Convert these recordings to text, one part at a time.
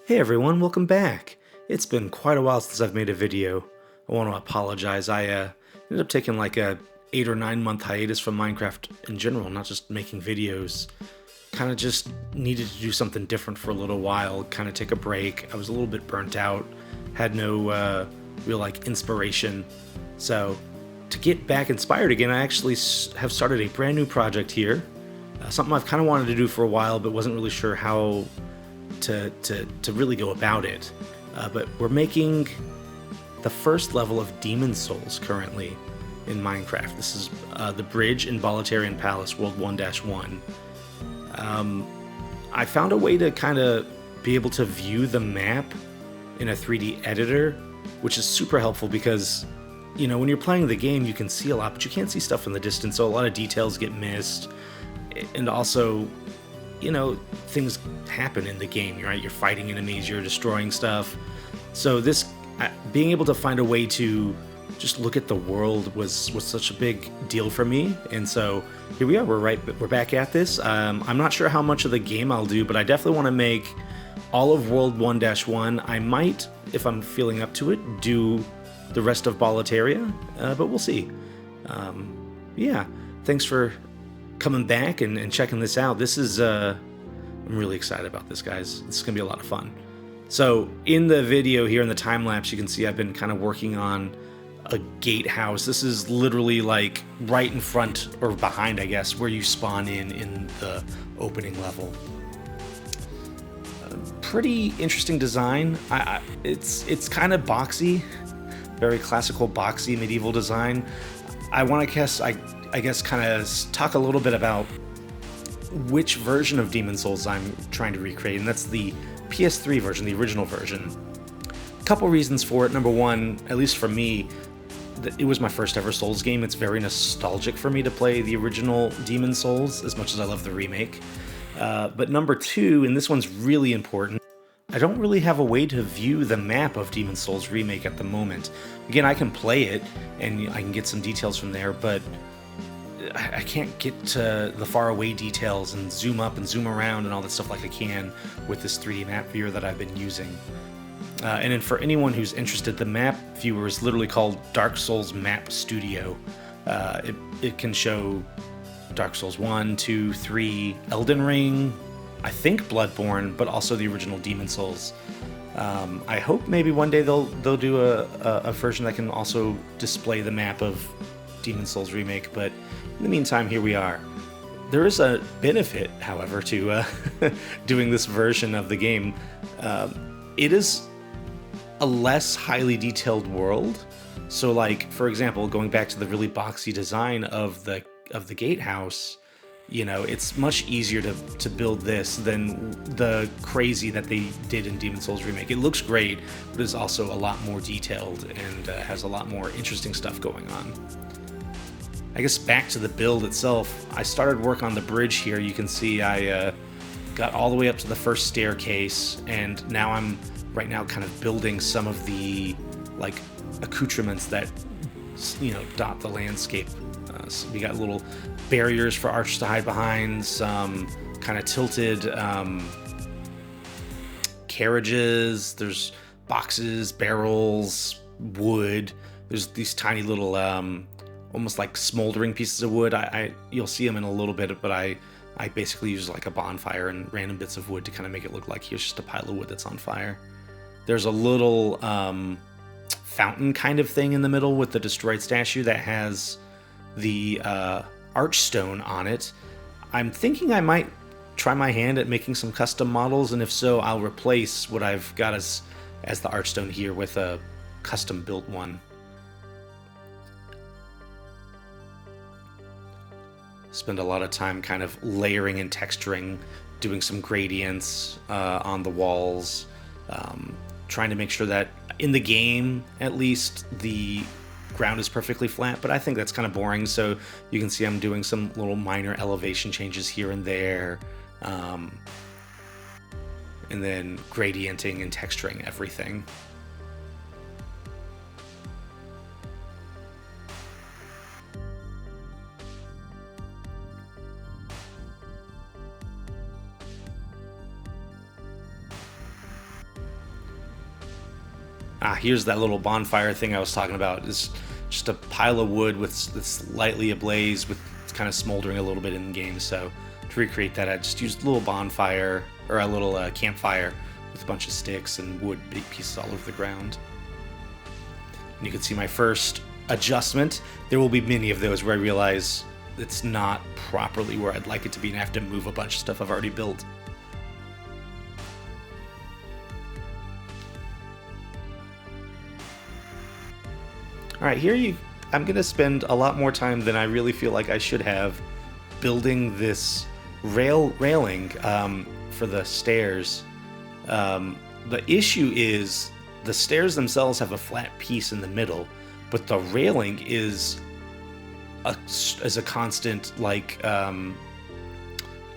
Hey everyone, welcome back. It's been quite a while since I've made a video. I want to apologize. I ended up taking like a 8 or 9 month hiatus from Minecraft in general, not just making videos. Kind of just needed to do something different for a little while, kind of take a break. I was a little bit burnt out, had no real inspiration. So to get back inspired again, I actually have started a brand new project here. Something I've kind of wanted to do for a while, but wasn't really sure how to really go about it. But we're making the first level of Demon Souls currently in Minecraft. This is the bridge in Boletarian Palace, World 1-1. I found a way to kind of be able to view the map in a 3D editor, which is super helpful because, you know, when you're playing the game, you can see a lot, but you can't see stuff from the distance, so a lot of details get missed. And also, you know, things happen in the game, right? You're fighting enemies, you're destroying stuff. So this, being able to find a way to just look at the world was such a big deal for me. And so here we are, we're back at this. I'm not sure how much of the game I'll do, but I definitely want to make all of World 1-1. I might, if I'm feeling up to it, do the rest of Boletaria, but we'll see. Yeah, thanks for coming back and checking this out. This is, I'm really excited about this, guys. This is gonna be a lot of fun. So in the video here in the time lapse, you can see I've been kind of working on a gatehouse. This is literally like right in front or behind, I guess, where you spawn in the opening level. Pretty interesting design. It's kind of boxy, very classical boxy medieval design. I want to guess, I guess kind of talk a little bit about which version of Demon Souls I'm trying to recreate, and that's the PS3 version, the original version. A couple reasons for it. Number one, at least for me, it was my first ever Souls game. It's very nostalgic for me to play the original Demon Souls, as much as I love the remake. But number two, and this one's really important, I don't really have a way to view the map of Demon Souls Remake at the moment. Again, I can play it, and I can get some details from there, but I can't get to the far away details and zoom up and zoom around and all that stuff like I can with this 3D map viewer that I've been using. And then for anyone who's interested, the map viewer is literally called Dark Souls Map Studio. It can show Dark Souls 1, 2, 3, Elden Ring, I think Bloodborne, but also the original Demon Souls. I hope maybe one day they'll do a version that can also display the map of Demon Souls Remake, but in the meantime, here we are. There is a benefit, however, to doing this version of the game. It is a less highly detailed world. So, like, for example, going back to the really boxy design of the gatehouse, you know, it's much easier to build this than the crazy that they did in Demon Souls Remake. It looks great, but it's also a lot more detailed and has a lot more interesting stuff going on. I guess back to the build itself, I started work on the bridge here. You can see I got all the way up to the first staircase, and now I'm right now kind of building some of the accoutrements that, you know, dot the landscape. So we got little barriers for archers to hide behind, some kind of tilted carriages, there's boxes, barrels, wood, there's these tiny little almost like smoldering pieces of wood. You'll see them in a little bit, but I basically use like a bonfire and random bits of wood to kind of make it look like here's just a pile of wood that's on fire. There's a little fountain kind of thing in the middle with the destroyed statue that has the archstone on it. I'm thinking I might try my hand at making some custom models, and if so, I'll replace what I've got as the archstone here with a custom built one. Spend a lot of time kind of layering and texturing, doing some gradients on the walls, trying to make sure that in the game, at least, the ground is perfectly flat, but I think that's kind of boring, so you can see I'm doing some little minor elevation changes here and there, and then gradienting and texturing everything. Here's that little bonfire thing I was talking about. It's just a pile of wood that's slightly ablaze, with it's kind of smoldering a little bit in the game. So to recreate that, I just used a little bonfire, or a little campfire with a bunch of sticks and wood pieces all over the ground. And you can see my first adjustment. There will be many of those where I realize it's not properly where I'd like it to be, and I have to move a bunch of stuff I've already built. Alright, I'm going to spend a lot more time than I really feel like I should have building this railing for the stairs. The issue is the stairs themselves have a flat piece in the middle, but the railing is a constant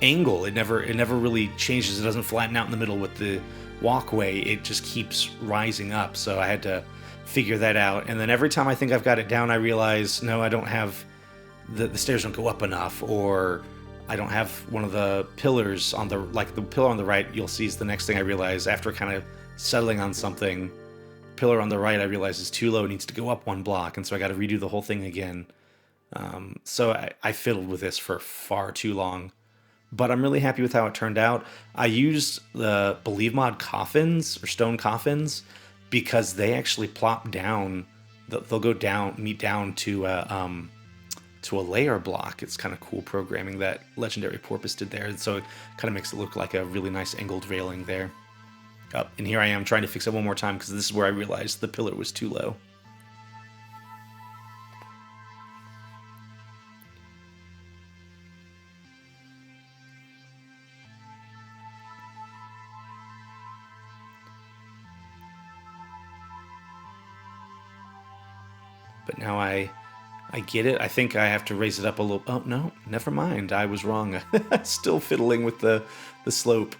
angle. It never really changes. It doesn't flatten out in the middle with the walkway. It just keeps rising up. So I had to figure that out. And then every time I think I've got it down, I realize, no, I don't have the stairs don't go up enough, or I don't have one of the pillars on the pillar on the right. You'll see is the next thing I realize after kind of settling on something. Pillar on the right I realize is too low. It needs to go up one block, and so I got to redo the whole thing again. So I fiddled with this for far too long, but I'm really happy with how it turned out. I used the Believe Mod coffins, or stone coffins, because they actually plop down. They'll go down, meet down to a layer block. It's kind of cool programming that Legendary Porpoise did there, and so it kind of makes it look like a really nice angled railing there. And here I am trying to fix it one more time, because this is where I realized the pillar was too low. But now I get it. I think I have to raise it up a little. Oh, no, never mind. I was wrong. Still fiddling with the slope.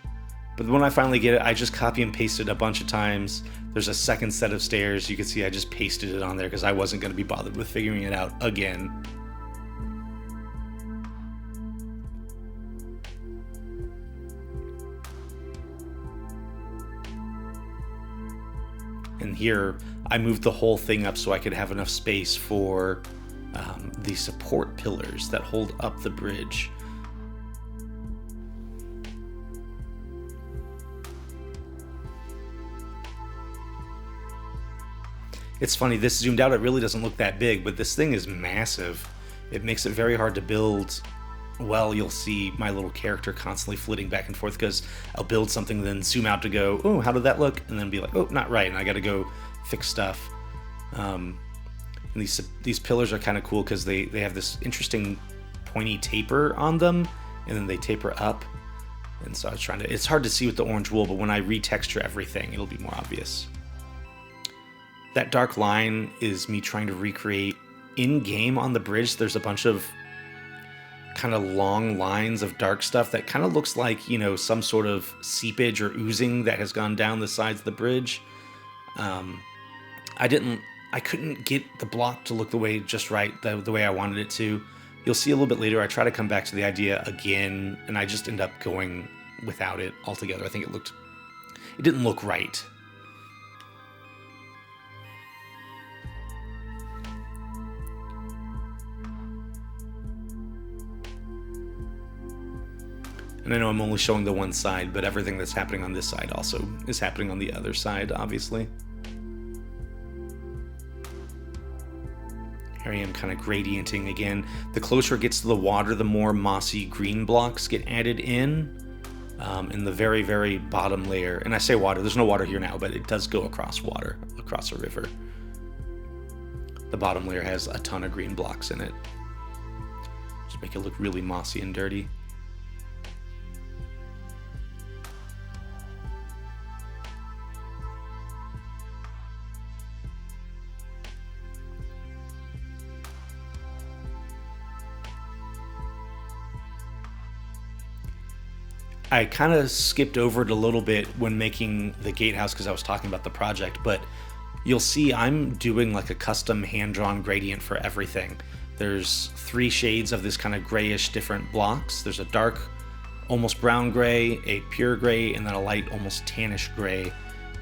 But when I finally get it, I just copy and paste it a bunch of times. There's a second set of stairs. You can see I just pasted it on there because I wasn't going to be bothered with figuring it out again. And here, I moved the whole thing up so I could have enough space for the support pillars that hold up the bridge. It's funny, this zoomed out, it really doesn't look that big, but this thing is massive. It makes it very hard to build. Well, you'll see my little character constantly flitting back and forth because I'll build something, then zoom out to go, oh, how did that look? And then be like, oh, not right, and I gotta go fix stuff. And these pillars are kind of cool because they have this interesting pointy taper on them, and then they taper up. And so I was trying to, it's hard to see with the orange wool, but when I retexture everything, it'll be more obvious. That dark line is me trying to recreate in-game on the bridge. There's a bunch of kind of long lines of dark stuff that kind of looks like, you know, some sort of seepage or oozing that has gone down the sides of the bridge. I couldn't get the block to look the way just right, the way I wanted it to. You'll see a little bit later, I try to come back to the idea again, and I just end up going without it altogether. I think it didn't look right. And I know I'm only showing the one side, but everything that's happening on this side also is happening on the other side, obviously. Here I am kind of gradienting again. The closer it gets to the water, the more mossy green blocks get added in the very, very bottom layer. And I say water, there's no water here now, but it does go across water, across a river. The bottom layer has a ton of green blocks in it. Just make it look really mossy and dirty. I kind of skipped over it a little bit when making the gatehouse because I was talking about the project, but you'll see I'm doing like a custom hand-drawn gradient for everything. There's 3 shades of this kind of grayish different blocks. There's a dark, almost brown gray, a pure gray, and then a light, almost tannish gray.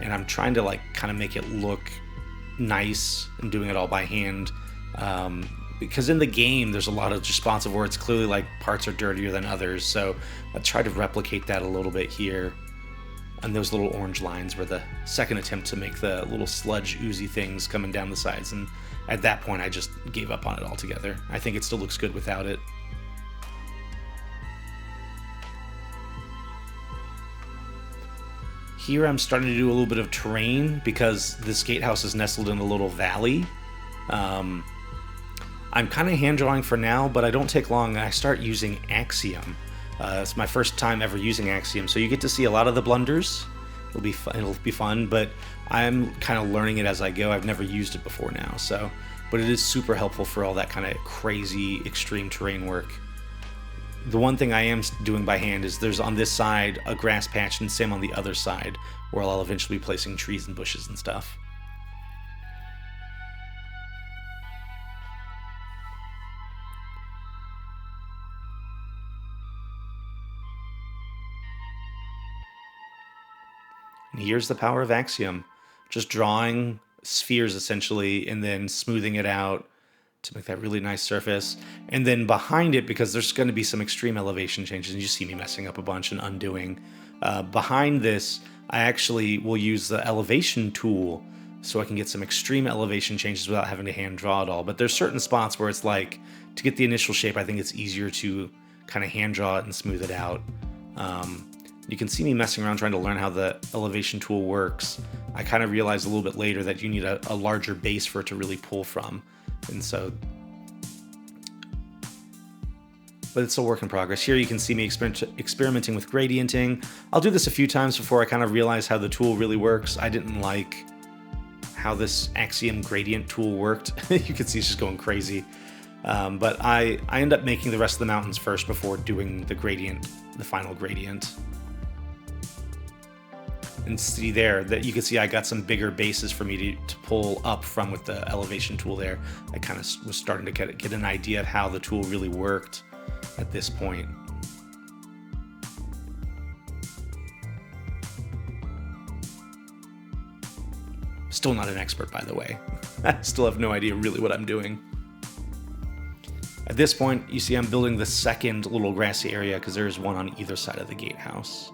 and I'm trying to like kind of make it look nice and doing it all by hand. Because in the game there's a lot of responsive where it's clearly like parts are dirtier than others, so I try to replicate that a little bit here. And those little orange lines were the second attempt to make the little sludge oozy things coming down the sides, and at that point I just gave up on it altogether. I think it still looks good without it. Here I'm starting to do a little bit of terrain because this gatehouse is nestled in a little valley. I'm kind of hand drawing for now, but I don't take long. I start using Axiom. It's my first time ever using Axiom, so you get to see a lot of the blunders. It'll be fun, but I'm kind of learning it as I go. I've never used it before now, so but it is super helpful for all that kind of crazy extreme terrain work. The one thing I am doing by hand is there's on this side a grass patch and same on the other side, where I'll eventually be placing trees and bushes and stuff. And here's the power of Axiom. Just drawing spheres essentially and then smoothing it out to make that really nice surface. And then behind it, because there's going to be some extreme elevation changes, and you see me messing up a bunch and undoing. Behind this, I actually will use the elevation tool so I can get some extreme elevation changes without having to hand draw it all. But there's certain spots where it's like, to get the initial shape, I think it's easier to kind of hand draw it and smooth it out. You can see me messing around trying to learn how the elevation tool works. I kind of realized a little bit later that you need a larger base for it to really pull from. And so, but it's a work in progress. Here you can see me experimenting with gradienting. I'll do this a few times before I kind of realize how the tool really works. I didn't like how this Axiom gradient tool worked. You can see it's just going crazy. But I end up making the rest of the mountains first before doing the gradient, the final gradient. And see there that you can see I got some bigger bases for me to pull up from with the elevation tool there. I kind of was starting to get an idea of how the tool really worked at this point. Still not an expert, by the way. I still have no idea really what I'm doing. At this point, you see I'm building the second little grassy area because there's one on either side of the gatehouse.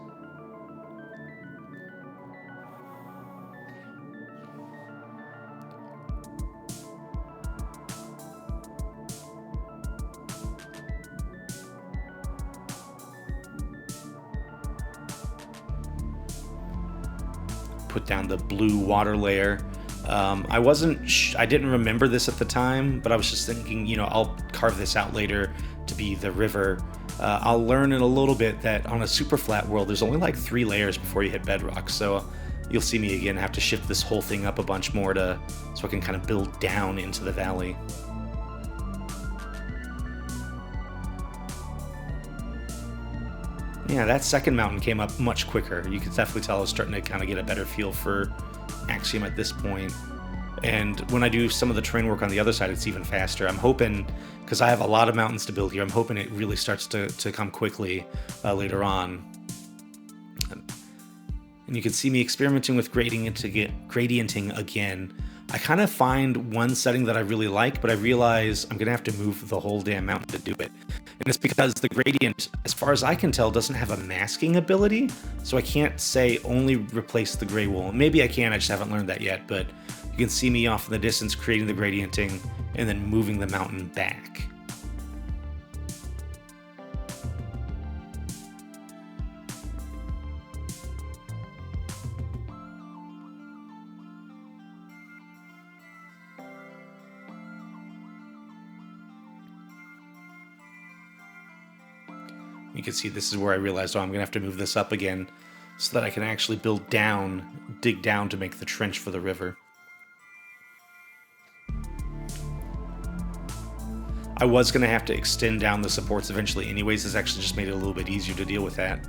Put down the blue water layer. I didn't remember this at the time, but I was just thinking, you know, I'll carve this out later to be the river. I'll learn in a little bit that on a super flat world, there's only like 3 layers before you hit bedrock. So you'll see me again have to shift this whole thing up a bunch more so I can kind of build down into the valley. Yeah, that second mountain came up much quicker. You could definitely tell I was starting to kind of get a better feel for Axiom at this point. And when I do some of the terrain work on the other side, it's even faster. I'm hoping, because I have a lot of mountains to build here, I'm hoping it really starts to come quickly later on. And you can see me experimenting with gradienting again. I kind of find one setting that I really like, but I realize I'm going to have to move the whole damn mountain to do it. And it's because the gradient, as far as I can tell, doesn't have a masking ability, so I can't say only replace the gray wool. Maybe I can, I just haven't learned that yet, but you can see me off in the distance creating the gradienting and then moving the mountain back. You can see this is where I realized, I'm going to have to move this up again so that I can actually dig down to make the trench for the river. I was going to have to extend down the supports eventually anyways. This actually just made it a little bit easier to deal with that.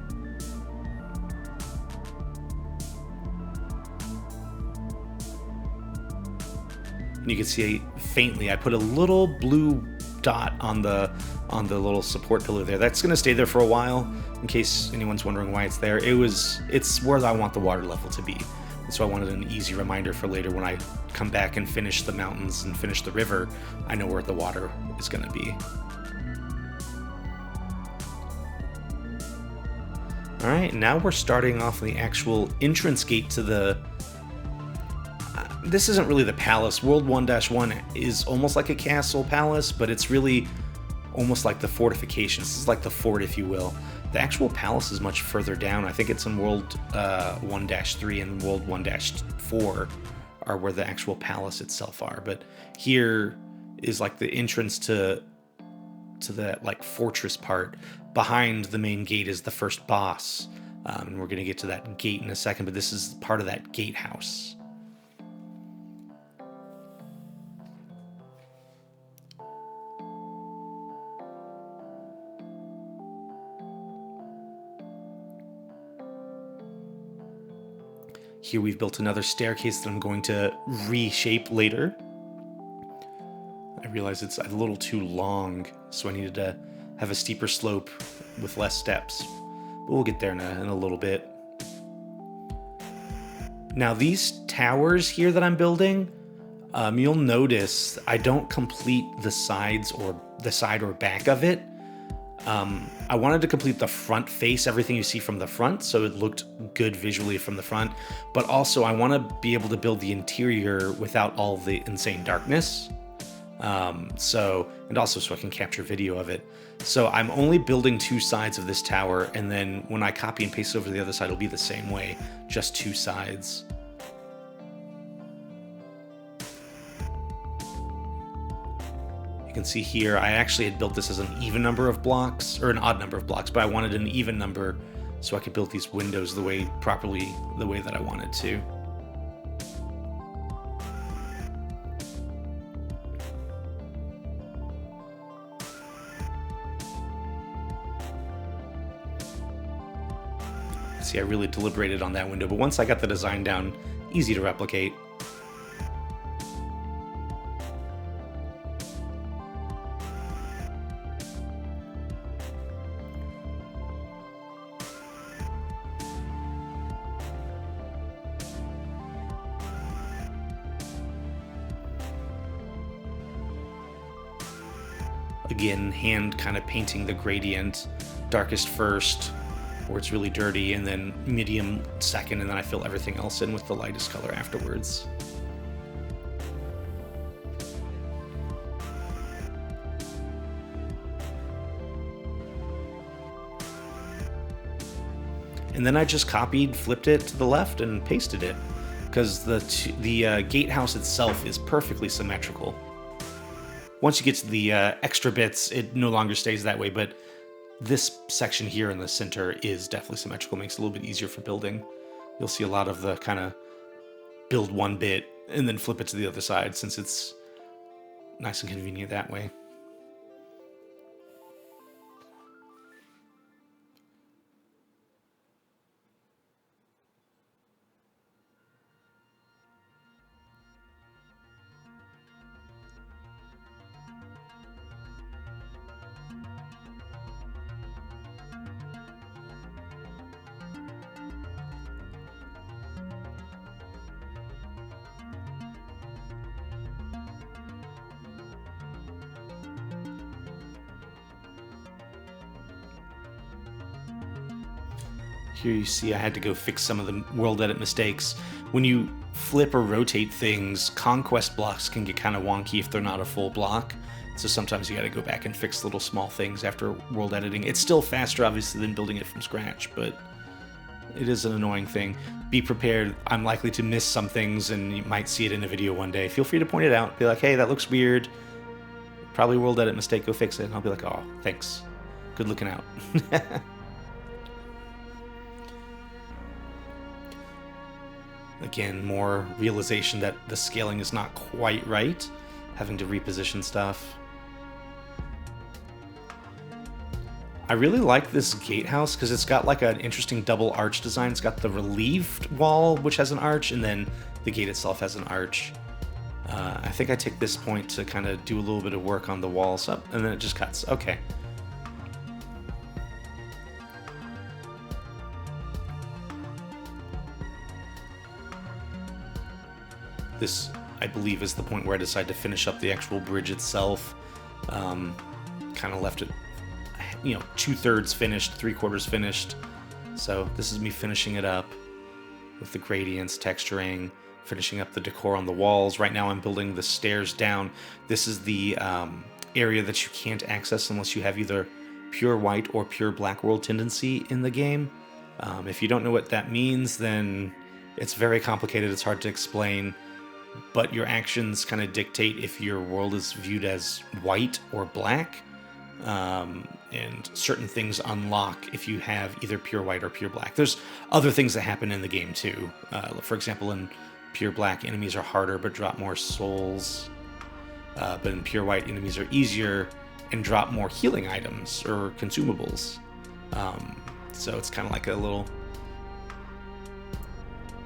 And you can see faintly, I put a little blue dot on the little support pillar there. That's going to stay there for a while, in case anyone's wondering why it's there. It's where I want the water level to be. So I wanted an easy reminder for later when I come back and finish the mountains and finish the river. I know where the water is going to be. All right, now we're starting off the actual entrance gate to the... this isn't really the palace. World 1-1 is almost like a castle palace, but it's really almost like the fortifications. This is like the fort, if you will. The actual palace is much further down. I think it's in World 1-3 and World 1-4 are where the actual palace itself are. But here is like the entrance to that like fortress part. Behind the main gate is the first boss. And we're going to get to that gate in a second, but this is part of that gatehouse. Here we've built another staircase that I'm going to reshape later. I realize it's a little too long, so I needed to have a steeper slope with less steps. But we'll get there in a little bit. Now these towers here that I'm building, you'll notice I don't complete the sides or the side or back of it. I wanted to complete the front face, everything you see from the front, so it looked good visually from the front, but also I want to be able to build the interior without all the insane darkness, and also so I can capture video of it. So I'm only building two sides of this tower, and then when I copy and paste over to the other side, it'll be the same way, just two sides. You can see here, I actually had built this as an even number of blocks, or an odd number of blocks, but I wanted an even number so I could build these windows the way that I wanted to. See, I really deliberated on that window, but once I got the design down, easy to replicate. Again, hand kind of painting the gradient, darkest first, where it's really dirty, and then medium second, and then I fill everything else in with the lightest color afterwards. And then I just copied, flipped it to the left, and pasted it, because the gatehouse itself is perfectly symmetrical. Once you get to the extra bits, it no longer stays that way, but this section here in the center is definitely symmetrical, makes it a little bit easier for building. You'll see a lot of the kind of build one bit and then flip it to the other side, since it's nice and convenient that way. Here you see I had to go fix some of the world edit mistakes. When you flip or rotate things, conquest blocks can get kind of wonky if they're not a full block. So sometimes you got to go back and fix little small things after world editing. It's still faster, obviously, than building it from scratch, but it is an annoying thing. Be prepared. I'm likely to miss some things, and you might see it in a video one day. Feel free to point it out. Be like, hey, that looks weird. Probably world edit mistake. Go fix it. And I'll be like, oh, thanks. Good looking out. Again, more realization that the scaling is not quite right, having to reposition stuff. I really like this gatehouse because it's got like an interesting double arch design. It's got the relieved wall, which has an arch, and then the gate itself has an arch. I think I take this point to kind of do a little bit of work on the walls up, and then it just cuts. Okay. This, I believe, is the point where I decided to finish up the actual bridge itself. Kind of left it, 2/3 finished, 3/4 finished. So this is me finishing it up with the gradients, texturing, finishing up the decor on the walls. Right now I'm building the stairs down. This is the area that you can't access unless you have either pure white or pure black world tendency in the game. If you don't know what that means, then it's very complicated. It's hard to explain, but your actions kind of dictate if your world is viewed as white or black, and certain things unlock if you have either pure white or pure black. There's other things that happen in the game too. For example, in pure black, enemies are harder but drop more souls, but in pure white, enemies are easier and drop more healing items or consumables. So it's kind of like a little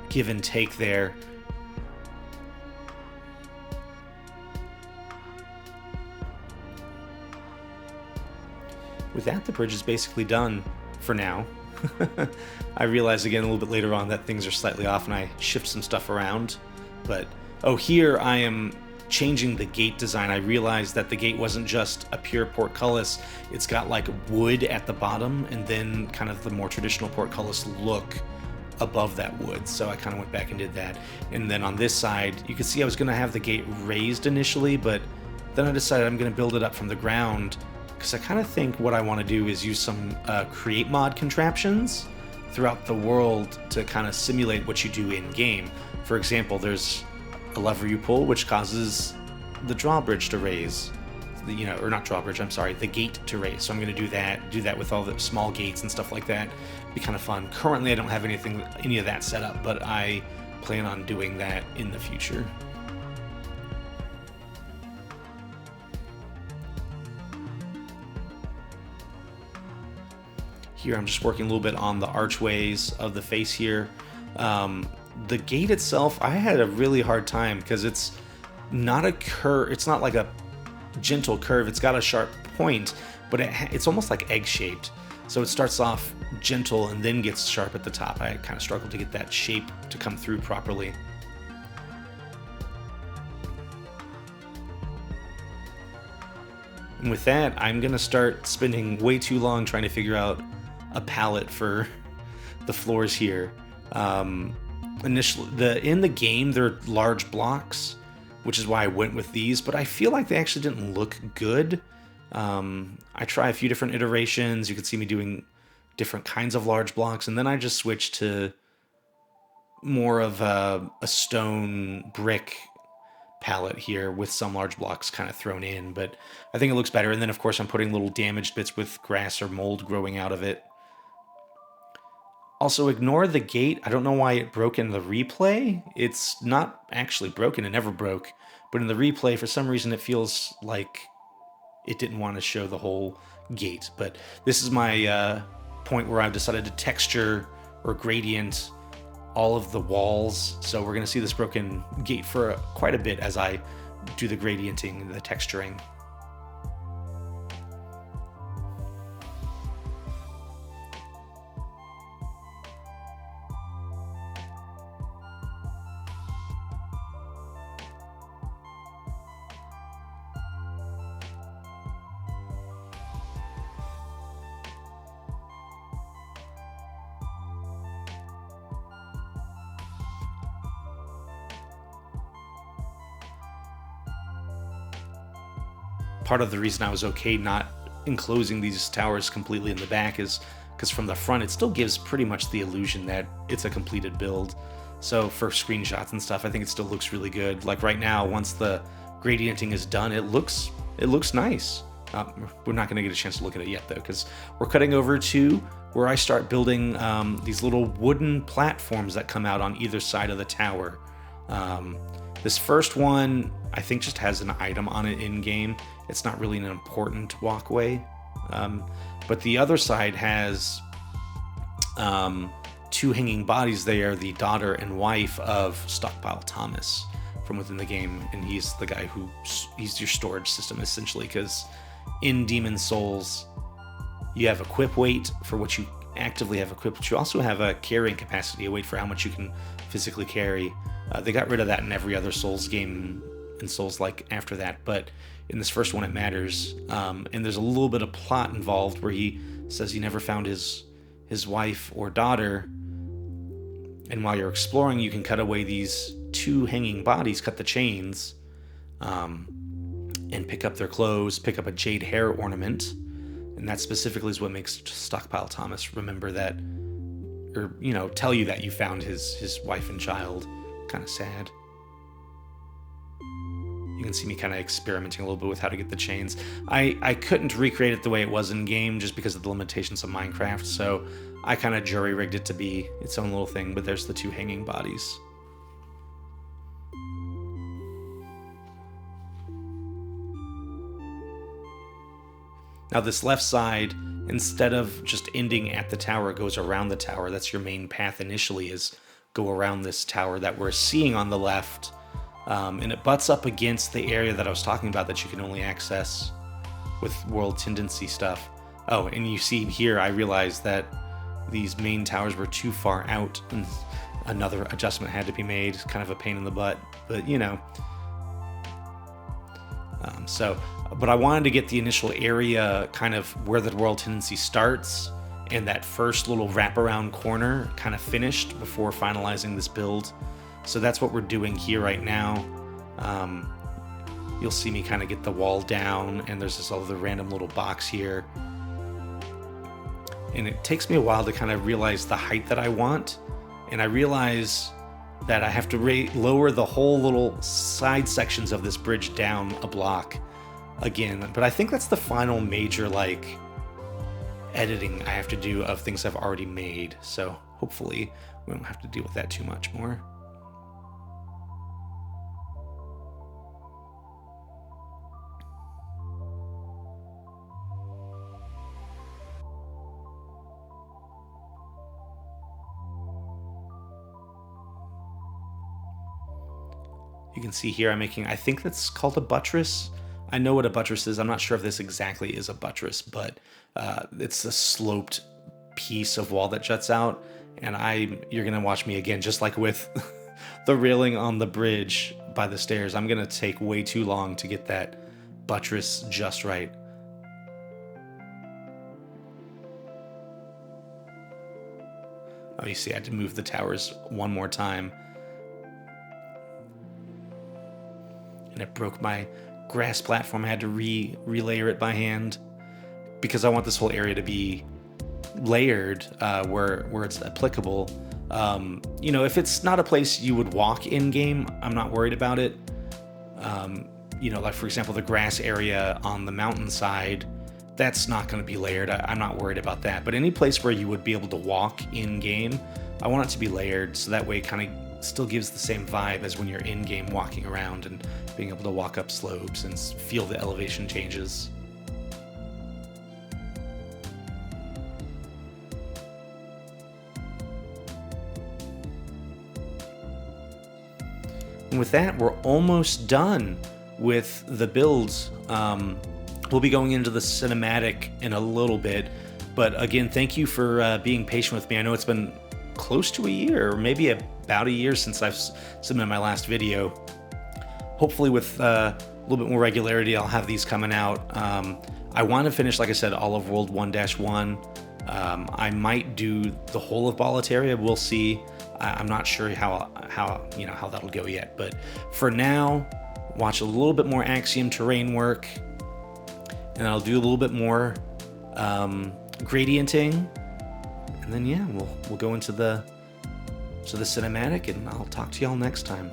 give and take there. With that, the bridge is basically done for now. I realized again a little bit later on that things are slightly off and I shift some stuff around. But, here I am changing the gate design. I realized that the gate wasn't just a pure portcullis. It's got like wood at the bottom and then kind of the more traditional portcullis look above that wood. So I kind of went back and did that. And then on this side, you can see I was going to have the gate raised initially, but then I decided I'm going to build it up from the ground, because I kind of think what I want to do is use some create mod contraptions throughout the world to kind of simulate what you do in game. For example, there's a lever you pull which causes the drawbridge to raise, or not drawbridge, I'm sorry, the gate to raise. So I'm going to do that with all the small gates and stuff like that. It'd be kind of fun. Currently I don't have any of that set up, but I plan on doing that in the future. Here I'm just working a little bit on the archways of the face here. The gate itself, I had a really hard time because it's not a curve. It's not like a gentle curve. It's got a sharp point, but it's almost like egg-shaped. So it starts off gentle and then gets sharp at the top. I kind of struggled to get that shape to come through properly. And with that, I'm going to start spending way too long trying to figure out a palette for the floors here. Initially, in the game, they're large blocks, which is why I went with these, but I feel like they actually didn't look good. I try a few different iterations. You can see me doing different kinds of large blocks, and then I just switched to more of a stone brick palette here with some large blocks kind of thrown in, but I think it looks better. And then, of course, I'm putting little damaged bits with grass or mold growing out of it. Also, ignore the gate. I don't know why it broke in the replay. It's not actually broken. It never broke. But in the replay, for some reason, it feels like it didn't want to show the whole gate. But this is my point where I've decided to texture or gradient all of the walls. So we're going to see this broken gate for quite a bit as I do the gradienting and the texturing. Part of the reason I was okay not enclosing these towers completely in the back is because from the front it still gives pretty much the illusion that it's a completed build. So for screenshots and stuff, I think it still looks really good. Like right now, once the gradienting is done, it looks nice. We're not going to get a chance to look at it yet though, because we're cutting over to where I start building these little wooden platforms that come out on either side of the tower. This first one, I think, just has an item on it in-game. It's not really an important walkway. But the other side has two hanging bodies. They are the daughter and wife of Stockpile Thomas from within the game. And he's the guy he's your storage system, essentially, because in Demon Souls, you have equip weight for what you actively have equipped, but you also have a carrying capacity, a weight for how much you can physically carry. They got rid of that in every other Souls game and Souls-like after that, but in this first one it matters. And there's a little bit of plot involved where he says he never found his wife or daughter, and while you're exploring you can cut away these 2 hanging bodies, cut the chains, and pick up their clothes, pick up a jade hair ornament, and that specifically is what makes Stockpile Thomas remember that, or tell you that you found his wife and child. Kind of sad. You can see me kind of experimenting a little bit with how to get the chains. I couldn't recreate it the way it was in game just because of the limitations of Minecraft, so I kind of jury-rigged it to be its own little thing, but there's the 2 hanging bodies. Now this left side, instead of just ending at the tower, goes around the tower. That's your main path initially, is go around this tower that we're seeing on the left. And it butts up against the area that I was talking about that you can only access with world tendency stuff. Oh, and you see here, I realized that these main towers were too far out, and another adjustment had to be made. Kind of a pain in the butt, but but I wanted to get the initial area kind of where the world tendency starts and that first little wraparound corner kind of finished before finalizing this build. So that's what we're doing here right now. You'll see me kind of get the wall down, and there's this other random little box here. And it takes me a while to kind of realize the height that I want. And I realize that I have to lower the whole little side sections of this bridge down a block again. But I think that's the final major, editing I have to do of things I've already made. So hopefully we won't have to deal with that too much more. You can see here I'm making, I think that's called a buttress. I know what a buttress is. I'm not sure if this exactly is a buttress, but it's a sloped piece of wall that juts out. And you're going to watch me again, just like with the railing on the bridge by the stairs. I'm going to take way too long to get that buttress just right. Oh, you see, I had to move the towers one more time. And it broke my grass platform. I had to relayer it by hand because I want this whole area to be layered where it's applicable. If it's not a place you would walk in game, I'm not worried about it. Like for example, the grass area on the mountainside, that's not going to be layered. I'm not worried about that. But any place where you would be able to walk in game, I want it to be layered, so that way it kind of still gives the same vibe as when you're in game walking around and being able to walk up slopes and feel the elevation changes. And with that, we're almost done with the builds. We'll be going into the cinematic in a little bit, but again, thank you for being patient with me. I know it's been close to a year, or maybe about a year since I've submitted my last video. Hopefully with a little bit more regularity, I'll have these coming out. I want to finish, like I said, all of World 1-1. I might do the whole of Boletaria. We'll see. I'm not sure how that'll go yet, but for now, watch a little bit more Axiom terrain work, and I'll do a little bit more gradienting, and then yeah, we'll go into the cinematic, and I'll talk to y'all next time.